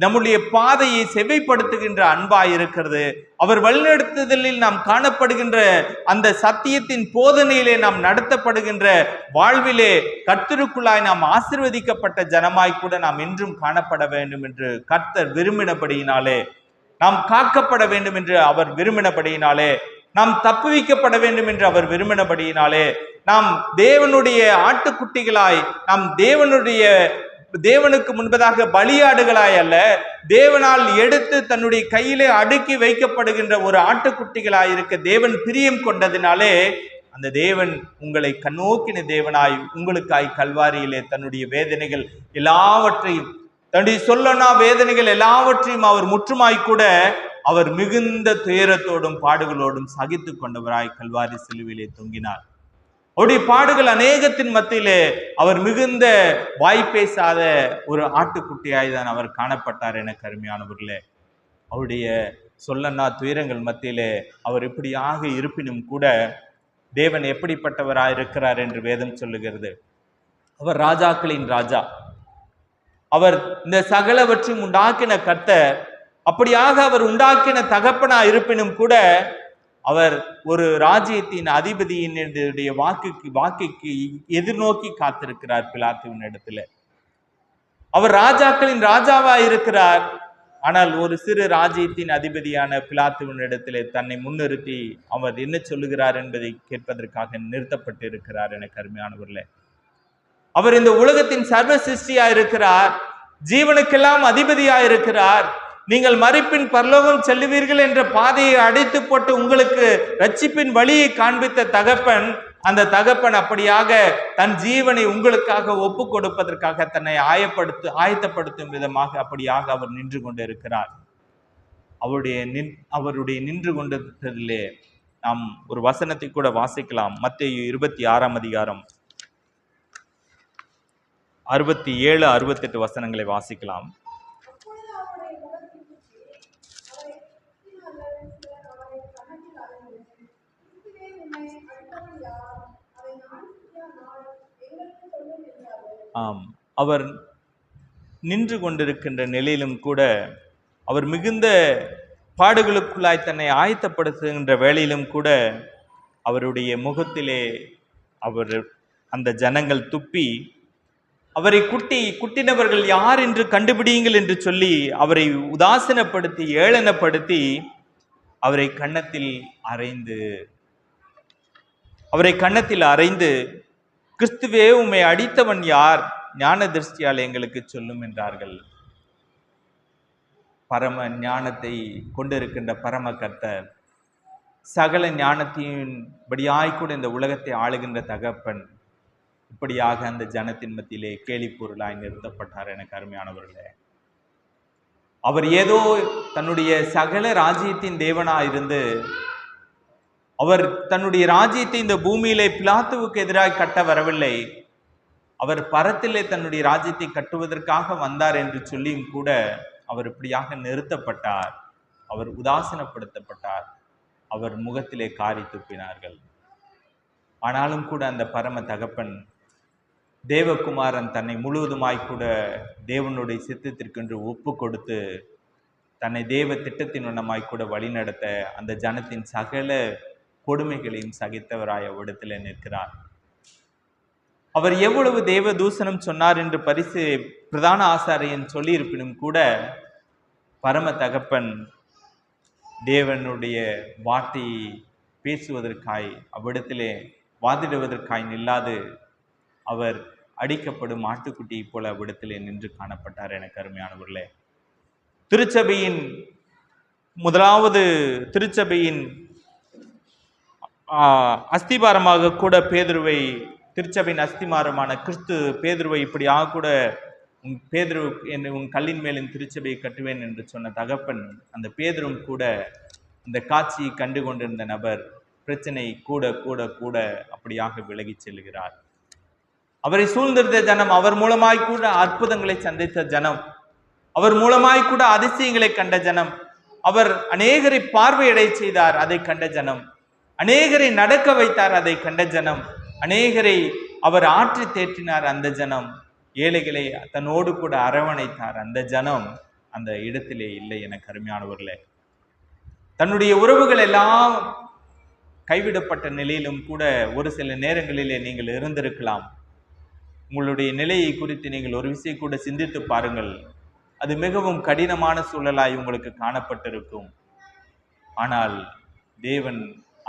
நம்முடைய பாதையை செவைப்படுத்துகின்ற அன்பாய் இருக்கிறது. அவர் வழிநடத்துதலில் நாம் காணப்படுகின்ற அந்த சத்தியத்தின் போதனையிலே நாம் நடத்தப்படுகின்ற வாழ்விலே கர்த்தருக்குள்ளாய் நாம் ஆசீர்வதிக்கப்பட்ட ஜனமாய் கூட நாம் என்றும் காணப்பட வேண்டும் என்று கர்த்தர் விரும்பினபடியினாலே, நாம் காக்கப்பட வேண்டும் என்று அவர் விரும்பினபடியினாலே, நாம் தப்புவிக்கப்பட வேண்டும் என்று அவர் விரும்பினபடியினாலே, நாம் தேவனுடைய ஆட்டுக்குட்டிகளாய், நாம் தேவனுக்கு முன்பதாக பலியாடுகளாய் அல்ல, தேவனால் எடுத்து தன்னுடைய கையிலே அடுக்கி வைக்கப்படுகின்ற ஒரு ஆட்டுக்குட்டிகளாய் இருக்க தேவன் பிரியம் கொண்டதினாலே, அந்த தேவன் உங்களை கண்ணோக்கின தேவனாய் உங்களுக்காய் கல்வாரியிலே தன்னுடைய வேதனைகள் எல்லாவற்றையும், தன்னுடைய சொல்லனா வேதனைகள் எல்லாவற்றையும் அவர் முற்றுமாய் கூட அவர் மிகுந்த துயரத்தோடும் பாடுகளோடும் சகித்து கொண்டவராய் கல்வாரி சிலுவிலே தொங்கினார். அவருடைய பாடுகள் அநேகத்தின் மத்தியிலே அவர் மிகுந்த வாய்ப்பேசாத ஒரு ஆட்டுக்குட்டியாய் தான் அவர் காணப்பட்டார். என கருமையானவர்களே, அவருடைய சொல்லனா துயரங்கள் மத்தியிலே அவர் இப்படியாக இருப்பினும் கூட தேவன் எப்படிப்பட்டவராய் இருக்கிறார் என்று வேதம் சொல்லுகிறது. அவர் ராஜாக்களின் ராஜா, அவர் இந்த சகலவற்றையும் உண்டாக்கின கர்த்தர். அப்படியாக அவர் உண்டாக்கின தகப்பனா இருப்பினும் கூட அவர் ஒரு ராஜ்யத்தின் அதிபதியினுடைய வாக்குக்கு எதிர்நோக்கி காத்திருக்கிறார் பிலாத்துவின் இடத்துல. அவர் ராஜாக்களின் ராஜாவா இருக்கிறார். ஆனால் ஒரு சிறு ராஜ்யத்தின் அதிபதியான பிலாத்துவின் இடத்திலே தன்னை முன்னிறுத்தி அவர் என்ன சொல்லுகிறார் என்பதை கேட்பதற்காக நிறுத்தப்பட்டு இருக்கிறார். என கருமையானவர்களே, அவர் இந்த உலகத்தின் சர்வ சிருஷ்டியா இருக்கிறார், ஜீவனுக்கெல்லாம் அதிபதியா இருக்கிறார். நீங்கள் மரிப்பின் பரலோகம் செல்லுவீர்கள் என்ற பாதையை அடைத்து போட்டு உங்களுக்கு ரட்சிப்பின் வழியை காண்பித்த தகப்பன், அந்த தகப்பன் அப்படியாக தன் ஜீவனை உங்களுக்காக ஒப்பு கொடுப்பதற்காக தன்னை ஆயத்தப்படுத்தும் விதமாக அப்படியாக அவர் நின்று கொண்டிருக்கிறார். அவருடைய நின்று கொண்டிருந்ததிலே நாம் ஒரு வசனத்தை கூட வாசிக்கலாம். மத்தேயு 26ஆம் அதிகாரம் 67, 68 வசனங்களை வாசிக்கலாம். அவர் நின்று கொண்டிருக்கின்ற நிலையிலும் கூட, அவர் மிகுந்த பாடுகளுக்குள்ளாய் தன்னை ஆயத்தப்படுத்துகின்ற வேளையிலும் கூட அவருடைய முகத்திலே அந்த ஜனங்கள் துப்பி அவரை குட்டினவர்கள் யார் என்று கண்டுபிடியுங்கள் என்று சொல்லி அவரை உதாசீனப்படுத்தி ஏளனப்படுத்தி அவரை கன்னத்தில் அறைந்து கிறிஸ்துவே உம்மை அடித்தவன் யார், ஞான திருஷ்டியால் எங்களுக்கு சொல்லும் என்றார்கள். பரம ஞானத்தை கொண்டிருக்கின்ற பரம கர்த்தர், சகல ஞானத்தின் படியாய்க்கூட இந்த உலகத்தை ஆளுகின்ற தகப்பன் இப்படியாக அந்த ஜனத்தின் மத்தியிலே கேலி பொருளாய் நிறுத்தப்பட்டார். எனக்கு அருமையானவர்களே, அவர் ஏதோ தன்னுடைய சகல ராஜ்யத்தின் தேவனாயிருந்து அவர் தன்னுடைய ராஜ்யத்தை இந்த பூமியிலே பிலாத்துவுக்கு எதிராக கட்ட வரவில்லை. அவர் பரத்திலே தன்னுடைய ராஜ்யத்தை கட்டுவதற்காக வந்தார் என்று சொல்லியும் கூட அவர் இப்படியாக நிறுத்தப்பட்டார். அவர் உதாசீனப்படுத்தப்பட்டார். அவர் முகத்திலே காரி துப்பினார்கள். ஆனாலும் கூட அந்த பரம தகப்பன் தேவகுமாரன் தன்னை முழுவதுமாய் கூட தேவனுடைய சித்தத்திற்கென்று ஒப்பு கொடுத்து தன்னை தேவ திட்டத்தின் வண்ணமாய் கூட வழிநடத்த அந்த ஜனத்தின் சகல கொடுமைகளையும் சகித்தவராய் அவ்விடத்திலே நிற்கிறார். அவர் எவ்வளவு தேவ தூசணம் சொன்னார் என்று பிரதான ஆசாரியன் சொல்லியிருப்பினும் கூட பரம தகப்பன் தேவனுடைய வார்த்தையை பேசுவதற்காய் அவ்விடத்திலே வாதிடுவதற்காய் நில்லாது அவர் அடிக்கப்படும் ஆட்டுக்குட்டியை போல அவ்விடத்திலே நின்று காணப்பட்டார். எனக்கு அருமையானவர்களே, திருச்சபையின் திருச்சபையின் அஸ்திபாரமாக கூட பேதுருவை, திருச்சபையின் அஸ்திபாரமான கிறிஸ்து பேதுருவை இப்படியாக கூட பேதுரு உன் கல்லின் மேலின் திருச்சபையை கட்டுவேன் என்று சொன்ன தகப்பன், அந்த பேதுரும் கூட அந்த காட்சியை கண்டு கொண்டிருந்த நபர் பிரச்சனை கூட கூட கூட அப்படியாக விலகி செல்கிறார். அவரை சூழ்ந்திருந்த ஜனம், அவர் மூலமாய் கூட அற்புதங்களை சந்தித்த ஜனம், அவர் மூலமாய் கூட அதிசயங்களை கண்ட ஜனம், அவர் அநேகரை பார்வையடை செய்தார், அதை கண்ட ஜனம், அநேகரை நடக்க வைத்தார், அதை கண்ட ஜனம், அநேகரை அவர் ஆற்றி தேற்றினார், அந்த ஜனம், ஏழைகளை தன்னோடு கூட அரவணைத்தார், அந்த ஜனம் அந்த இடத்திலே இல்லை. எனக்கு அருமையானவர்களே, தன்னுடைய உறவுகள் எல்லாம் கைவிடப்பட்ட நிலையிலும் கூட ஒரு சில நேரங்களிலே நீங்கள் இருந்திருக்கலாம். உங்களுடைய நிலையை குறித்து நீங்கள் ஒரு விஷயம் கூட சிந்தித்து பாருங்கள். அது மிகவும் கடினமான சூழலாய் உங்களுக்கு காணப்பட்டிருக்கும். ஆனால் தேவன்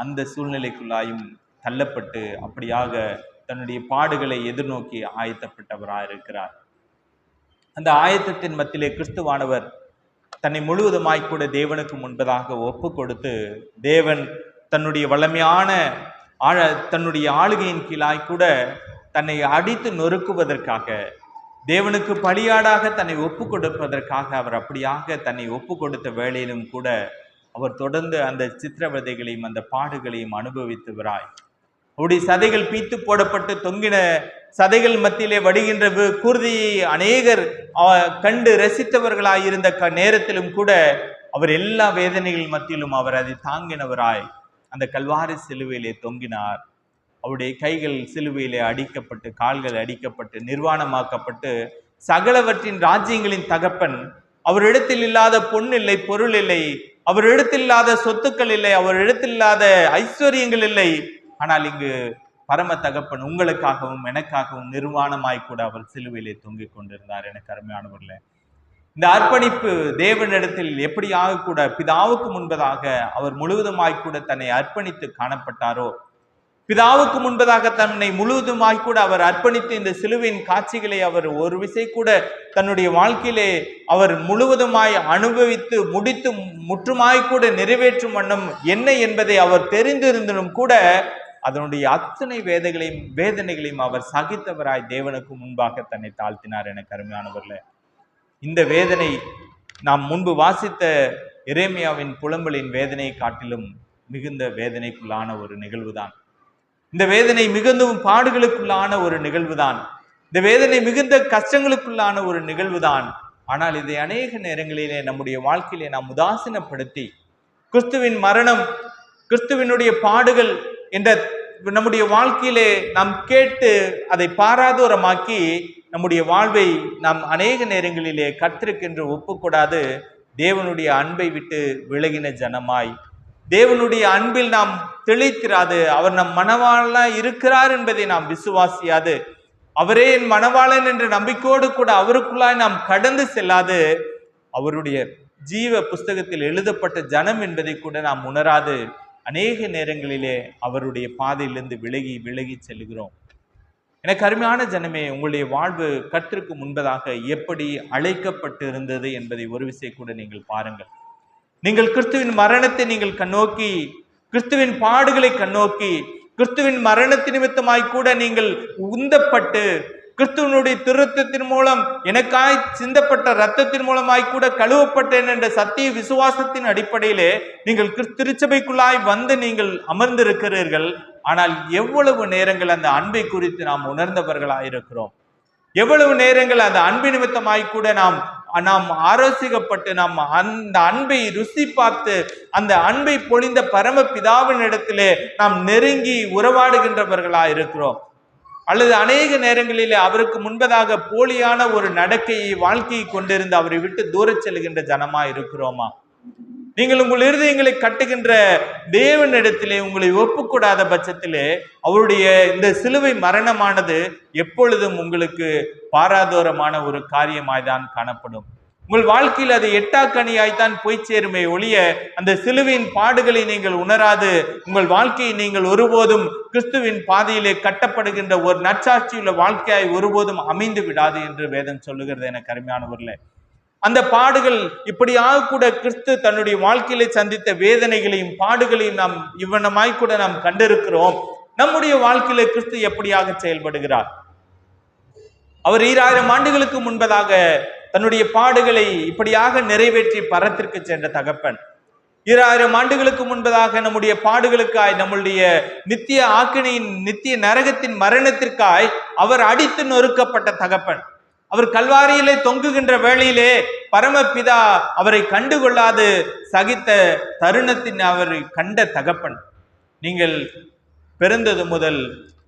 அந்த சூழ்நிலைக்குள்ளாயும் தள்ளப்பட்டு அப்படியாக தன்னுடைய பாடுகளை எதிர்நோக்கி ஆயத்தப்பட்டவராக இருக்கிறார். அந்த ஆயத்தத்தின் மத்தியிலே கிறிஸ்துவானவர் தன்னை முழுவதுமாய் கூட தேவனுக்கு முன்பதாக ஒப்பு கொடுத்து, தேவன் தன்னுடைய வல்லமையான தன்னுடைய ஆளுகையின் கீழாய் கூட தன்னை அடித்து நொறுக்குவதற்காக, தேவனுக்கு பலியாடாக தன்னை ஒப்பு கொடுப்பதற்காக அவர் அப்படியாக தன்னை ஒப்பு கொடுத்த வேளையிலும் கூட அவர் தொடர்ந்து அந்த சித்திரவதைகளையும் அந்த பாடுகளையும் அனுபவித்தவராய், அவருடைய சதைகள் பீத்து போடப்பட்டு தொங்கின சதைகள் மத்தியிலே வடிகின்ற குருதியை அநேகர் கண்டு ரசித்தவர்களாயிருந்த நேரத்திலும் கூட அவர் எல்லா வேதனைகள் மத்தியிலும் அவர் அதை தாங்கினவராய் அந்த கல்வாரி சிலுவையிலே தொங்கினார். அவருடைய கைகள் சிலுவையிலே அடிக்கப்பட்டு, கால்கள் அடிக்கப்பட்டு, நிர்வாணமாக்கப்பட்டு, சகலவற்றின் ராஜ்யங்களின் தகப்பன், அவரிடத்தில் இல்லாத பொன் இல்லை, பொருள் இல்லை, அவரிடத்தில் இல்லாத சொத்துக்கள் இல்லை, அவரிடத்தில் இல்லாத ஐஸ்வர்யங்கள் இல்லை. ஆனால் இங்கு பரம தகப்பன் உங்களுக்காகவும் எனக்காகவும் நிர்வாணமாய் கூட அவர் சிலுவையிலே தொங்கிக் கொண்டிருந்தார். எனக்கு அருமையானவர்களே, இந்த அர்ப்பணிப்பு தேவனிடத்தில் எப்படியாக கூட பிதாவுக்கு முன்பதாக அவர் முழுவதுமாய் கூட தன்னை அர்ப்பணித்து காணப்பட்டாரோ, பிதாவுக்கு முன்பதாக தன்னை முழுவதுமாய் கூட அவர் அர்ப்பணித்து இந்த சிலுவையின் காட்சிகளை அவர் ஒரு விசை கூட தன்னுடைய வாழ்க்கையிலே அவர் முழுவதுமாய் அனுபவித்து முடித்து முற்றுமாய் கூட நிறைவேற்றும் வண்ணம் என்ன என்பதை அவர் தெரிந்திருந்தும் கூட அதனுடைய அத்தனை வேதனைகளையும் அவர் சகித்தவராய் தேவனுக்கு முன்பாக தன்னை தாழ்த்தினார். எனக்கு அருமையானவர்களே, இந்த வேதனை நாம் முன்பு வாசித்த எரேமியாவின் புலம்பலின் வேதனையை காட்டிலும் மிகுந்த வேதனைக்குள்ளான ஒரு நிகழ்வுதான். இந்த வேதனை மிகுந்த பாடுகளுக்குள்ளான ஒரு நிகழ்வுதான். இந்த வேதனை மிகுந்த கஷ்டங்களுக்குள்ளான ஒரு நிகழ்வுதான். ஆனால் இதை அநேக நேரங்களிலே நம்முடைய வாழ்க்கையிலே நாம் உதாசீனப்படுத்தி, கிறிஸ்துவின் மரணம், கிறிஸ்துவினுடைய பாடுகள் என்ற நம்முடைய வாழ்க்கையிலே நாம் கேட்டு அதை பாராதூரமாக்கி நம்முடைய வாழ்வை நாம் அநேக நேரங்களிலே கர்த்தருக்கென்று ஒப்புக்கூடாது தேவனுடைய அன்பை விட்டு விலகின ஜனமாய், தேவனுடைய அன்பில் நாம் தெளித்திராது, அவர் நம் மனவாளா இருக்கிறார் என்பதை நாம் விசுவாசியாது, அவரே என் மணவாளன் என்ற நம்பிக்கையோடு கூட அவருக்குள்ளாய் நாம் கடந்து செல்லாது அவருடைய ஜீவ புஸ்தகத்தில் எழுதப்பட்ட ஜனம் என்பதை கூட நாம் உணராது அநேக நேரங்களிலே அவருடைய பாதையிலிருந்து விலகி விலகி செல்கிறோம். எனக்கு அருமையான ஜனமே, உங்களுடைய வாழ்வு கர்த்தருக்கு முன்பதாக எப்படி அழைக்கப்பட்டு இருந்தது என்பதை ஒரு விசை கூட நீங்கள் பாருங்கள். நீங்கள் கிறிஸ்துவின் மரணத்தை நீங்கள் கண்ணோக்கி, கிறிஸ்துவின் பாடுகளை கண்ணோக்கி, கிறிஸ்துவின் மரணத்து நிமித்தமாய் கூட நீங்கள் உந்தப்பட்டு, கிறிஸ்துவனுடைய திருத்தத்தின் மூலம் எனக்காய் சிந்தப்பட்ட இரத்தத்தின் மூலமாய் கூட கழுவப்பட்டேன் என்ற சத்திய விசுவாசத்தின் அடிப்படையிலே நீங்கள் திருச்சபைக்குள்ளாய் வந்து நீங்கள் அமர்ந்திருக்கிறீர்கள். ஆனால் எவ்வளவு நேரங்கள் அந்த அன்பை குறித்து நாம் உணர்ந்தவர்களாயிருக்கிறோம்? எவ்வளவு நேரங்கள் அந்த அன்பு நிமித்தமாய் கூட நாம் ஆரோசிக்கப்பட்டு நாம் அந்த அன்பை ருசி பார்த்து அந்த அன்பை பொழிந்த பரம பிதாவின் இடத்திலே நாம் நெருங்கி உறவாடுகின்றவர்களாயிருக்கிறோம்? அல்லது அநேக நேரங்களிலே அவருக்கு முன்பதாக போலியான ஒரு நடக்கையை வாழ்க்கையை கொண்டிருந்து அவரை விட்டு தூரச் செல்கின்ற ஜனமா இருக்கிறோமா? நீங்கள் உங்கள் இருதயங்களை கட்டுகின்ற தேவனிடத்திலே உங்களை ஒப்புக்கூடாத பட்சத்திலே அவருடைய இந்த சிலுவை மரணமானது எப்பொழுதும் உங்களுக்கு பாராதோரமான ஒரு காரியமாய்தான் காணப்படும். உங்கள் வாழ்க்கையில் அது எட்டாக்கனியாய்த்தான் போய் சேருமே ஒழிய அந்த சிலுவையின் பாடுகளை நீங்கள் உணராது உங்கள் வாழ்க்கையை நீங்கள் ஒருபோதும் கிறிஸ்துவின் பாதையிலே கட்டப்படுகின்ற ஒரு நற்சாட்சியுள்ள வாழ்க்கையாய் ஒருபோதும் அமைந்து விடாது என்று வேதம் சொல்லுகிறது. எனக்கு அருமையானவர்களே, அந்த பாடுகள் இப்படியாக கூட கிறிஸ்து தன்னுடைய வாழ்க்கையிலே சந்தித்த வேதனைகளையும் பாடுகளையும் நாம் இவ்வனமாய் கூட நாம் கண்டிருக்கிறோம். நம்முடைய வாழ்க்கையிலே கிறிஸ்து எப்படியாக செயல்படுகிறார்? அவர் 2000 ஆண்டுகளுக்கு முன்பதாக தன்னுடைய பாடுகளை இப்படியாக நிறைவேற்றி பரத்திற்கு சென்ற தகப்பன், 2000 ஆண்டுகளுக்கு முன்பதாக நம்முடைய பாடுகளுக்காய், நம்முடைய நித்திய ஆக்கினையின் நித்திய நரகத்தின் மரணத்திற்காய் அவர் அடித்து நொறுக்கப்பட்ட தகப்பன், அவர் கல்வாரியிலே தொங்குகின்ற வேளையிலே பரமபிதா அவரை கண்டுகொள்ளாது சகித்த தருணத்தின் அவரை கண்ட தகப்பன். நீங்கள் பிறந்தது முதல்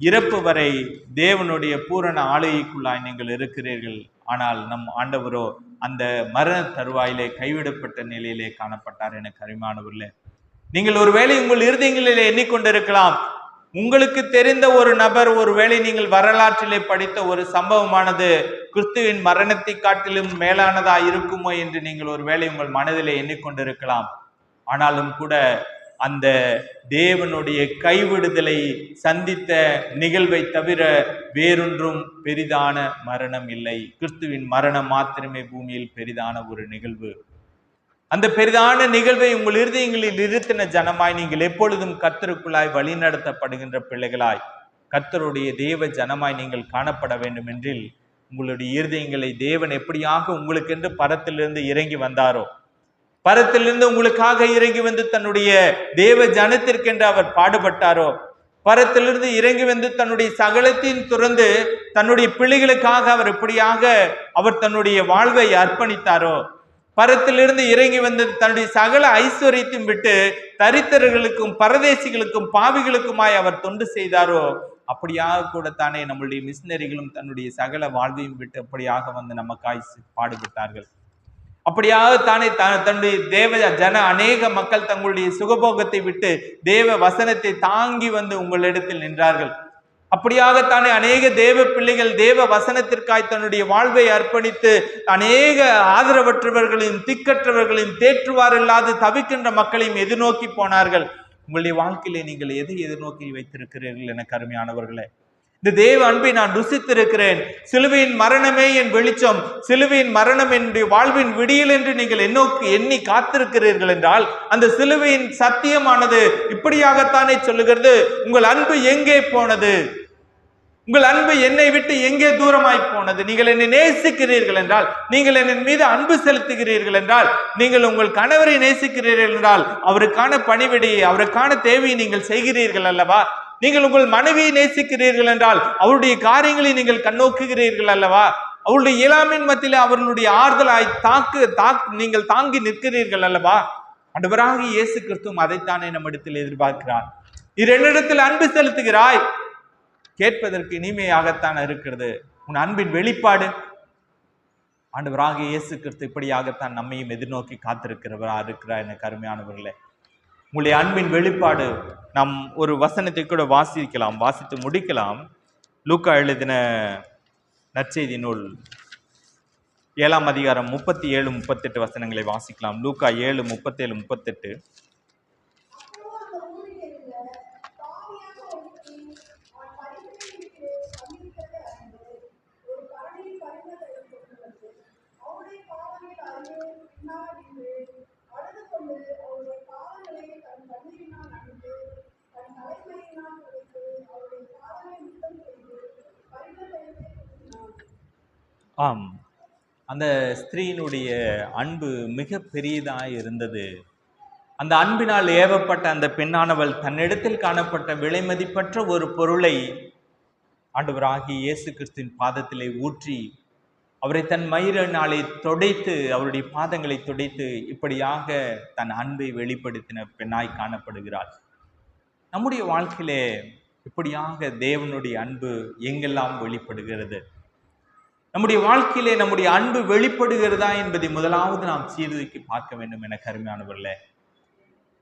இறப்பு வரை தேவனுடைய பூரண ஆளுகைக்குள்ளாய் நீங்கள் இருக்கிறீர்கள். ஆனால் நம் ஆண்டவரோ அந்த மரண தருவாயிலே கைவிடப்பட்ட நிலையிலே காணப்பட்டார். எனக்கு அருமையானவர்களே, நீங்கள் ஒருவேளை உங்கள் இருதயங்களிலே எண்ணிக்கொண்டிருக்கலாம், உங்களுக்கு தெரிந்த ஒரு நபர், ஒருவேளை நீங்கள் வரலாற்றிலே படித்த ஒரு சம்பவமானது கிறிஸ்துவின் மரணத்தை காட்டிலும் மேலானதா இருக்குமோ என்று நீங்கள் ஒருவேளை உங்கள் மனதிலே எண்ணிக்கொண்டிருக்கலாம். ஆனாலும் கூட அந்த தேவனுடைய கைவிடுதலை சந்தித்த நிகழ்வை தவிர வேறொன்றும் பெரிதான மரணம் இல்லை. கிறிஸ்துவின் மரணம் மாத்திரமே பூமியில் பெரிதான ஒரு நிகழ்வு. அந்த பெரிதான நிகழ்வை உங்கள் இருதயங்களில் இருத்தின ஜனமாய் நீங்கள் எப்பொழுதும் கர்த்தருக்குள்ளாய் வழி நடத்தப்படுகின்ற பிள்ளைகளாய், கர்த்தருடைய தேவ ஜனமாய் நீங்கள் காணப்பட வேண்டும் என்றில் உங்களுடைய இருதயங்களை தேவன் எப்படியாக உங்களுக்கென்று பரத்திலிருந்து இறங்கி வந்தாரோ, பரத்திலிருந்து உங்களுக்காக இறங்கி வந்து தன்னுடைய தேவ ஜனத்திற்கென்று அவர் பாடுபட்டாரோ, பரத்திலிருந்து இறங்கி வந்து தன்னுடைய சகலத்தையும் துறந்து தன்னுடைய பிள்ளைகளுக்காக அவர் எப்படியாக அவர் தன்னுடைய வாழ்வை அர்ப்பணித்தாரோ, பரத்திலிருந்து இறங்கி வந்து தன்னுடைய சகல ஐஸ்வர்யத்தையும் விட்டு தரித்திரர்களுக்கும் பரதேசிகளுக்கும் பாவிகளுக்குமாய் அவர் தொண்டு செய்தாரோ, அப்படியாக கூட தானே நம்முடைய மிஷினரிகளும் தன்னுடைய சகல வாழ்வையும் விட்டு அப்படியாக வந்து நமக்காய் பாடுபட்டார்கள். அப்படியாக தானே தன்னுடைய தேவ ஜன அநேக மக்கள் தங்களுடைய சுகபோகத்தை விட்டு தேவ வசனத்தை தாங்கி வந்து உங்களிடத்தில் நின்றார்கள். அப்படியாகத்தானே அநேக தேவ பிள்ளைகள் தேவ வசனத்திற்காய் தன்னுடைய வாழ்வை அர்ப்பணித்து அநேக ஆதரவற்றவர்களையும் திக்கற்றவர்களையும் தேற்றுவார் இல்லாது தவிக்கின்ற மக்களையும் எதிர்நோக்கி போனார்கள். உங்களுடைய வாழ்க்கையிலே நீங்கள் எதை எதிர்நோக்கி வைத்திருக்கிறீர்கள்? எனக்கு அருமையானவர்களே, இந்த தேவ அன்பை நான் ருசித்திருக்கிறேன், சிலுவையின் மரணமே என் வெளிச்சம், சிலுவையின் மரணம் என்னுடைய வாழ்வின் விடியல் என்று நீங்கள் எண்ணி காத்திருக்கிறீர்கள் என்றால் அந்த சிலுவையின் சத்தியமானது இப்படியாகத்தானே சொல்லுகிறது, உங்கள் அன்பு எங்கே போனது? உங்கள் அன்பு என்னை விட்டு எங்கே தூரமாய் போனது? நீங்கள் என்னை நேசிக்கிறீர்கள் என்றால், நீங்கள் என் மீது அன்பு செலுத்துகிறீர்கள் என்றால், நீங்கள் உங்கள் கணவரை நேசிக்கிறீர்கள் என்றால் அவருக்கான பணிவிடையை அவருக்கான தேவையை நீங்கள் செய்கிறீர்கள் அல்லவா? நீங்கள் உங்கள் மனைவியை நேசிக்கிறீர்கள் என்றால் அவருடைய காரியங்களை நீங்கள் கண்ணோக்குகிறீர்கள் அல்லவா? அவருடைய இயலாமையின் மத்தியிலே அவர்களுடைய ஆறுதலாய் நீங்கள் தாங்கி நிற்கிறீர்கள் அல்லவா? ஆண்டவராக இயேசு கிறிஸ்துவும் அதைத்தானே நம்மிடத்தில் எதிர்பார்க்கிறார். இது என்னிடத்தில் அன்பு செலுத்துகிறாய்? கேட்பதற்கு இனிமையாகத்தான் இருக்கிறது. உன் அன்பின் வெளிப்பாடு. ஆண்டவராக இயேசு கிறிஸ்து இப்படியாகத்தான் நம்மையும் எதிர்நோக்கி காத்திருக்கிறவரா இருக்கிறார். எனக்கு அருமையானவர்களே, உங்களுடைய அன்பின் வெளிப்பாடு நாம் ஒரு வசனத்தை கூட வாசித்து முடிக்கலாம். லூக்கா எழுதின நற்செய்தி நூல் 7ஆம் அதிகாரம் 37, 38 வசனங்களை வாசிக்கலாம். லூக்கா 7, 37, 38. ஆம், அந்த ஸ்திரீயினுடைய அன்பு மிக பெரியதாய் இருந்தது. அந்த அன்பினால் ஏவப்பட்ட அந்த பெண்ணானவள் தன்னிடத்தில் காணப்பட்ட விலைமதிப்பற்ற ஒரு பொருளை ஆண்டவராகிய இயேசு கிறிஸ்துவின் பாதத்திலே ஊற்றி அவரை தன் மயிரினாலே துடைத்து, அவருடைய பாதங்களை துடைத்து, இப்படியாக தன் அன்பை வெளிப்படுத்தின பெண்ணாய் காணப்படுகிறாள். நம்முடைய வாழ்க்கையிலே இப்படியாக தேவனுடைய அன்பு எங்கெல்லாம் வெளிப்படுகிறது? நம்முடைய வாழ்க்கையிலே நம்முடைய அன்பு வெளிப்படுகிறதா என்பதை முதலாவது நாம் சீர்தூக்கி பார்க்க வேண்டும். என கருமையானவர்களே,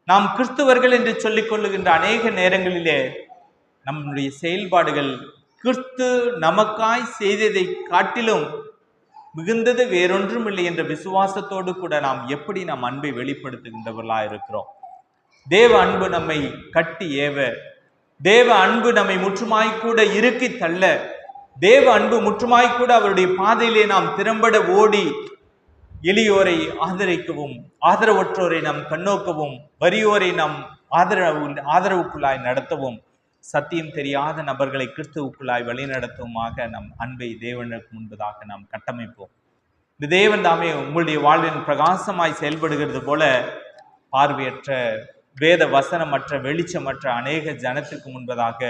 நாம் கிறிஸ்துவர்கள் என்று சொல்லிக் கொள்ளுகின்ற அநேக நேரங்களிலே நம்முடைய செயல்பாடுகள் கிறிஸ்து நமக்காய் செய்ததை காட்டிலும் மிகுந்தது வேறொன்றும் இல்லை என்ற விசுவாசத்தோடு கூட நாம் எப்படி நாம் அன்பை வெளிப்படுத்துகின்றவர்களா இருக்கிறோம்? தேவ அன்பு நம்மை கட்டி ஏவ, தேவ அன்பு நம்மை முற்றுமாய் கூட இறுக்கி தள்ள, தேவ அன்பு முற்றுமாய் கூட அவருடைய பாதையிலே நாம் திறம்பட ஓடி எளியோரை ஆதரிக்கவும், ஆதரவற்றோரை நாம் கண்ணோக்கவும், வறியோரை நாம் ஆதரவுக்குள்ளாய் நடத்தவும், சத்தியம் தெரியாத நபர்களை கிறிஸ்துவுக்குள்ளாய் வழிநடத்தவுமாக நம் அன்பை தேவனுக்கு முன்பதாக நாம் கட்டமைப்போம். இந்த தேவன் தாமே உங்களுடைய வாழ்வின் பிரகாசமாய் செயல்படுகிறது போல பார்வையற்ற, வேத வசனமற்ற, வெளிச்சமற்ற அநேக ஜனத்திற்கு முன்பதாக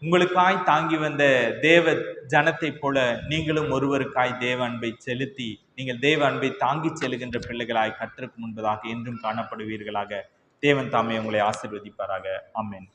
உங்களுக்காய் தாங்கி வந்த தேவ ஜனத்தை போல நீங்களும் ஒருவருக்காய் தேவ அன்பை செலுத்தி, நீங்கள் தேவ அன்பை தாங்கி செல்கின்ற பிள்ளைகளாய் கர்த்தருக்கு முன்பதாக என்றும் காணப்படுவீர்களாக. தேவன் தாமே உங்களை ஆசீர்வதிப்பாராக. ஆமென்.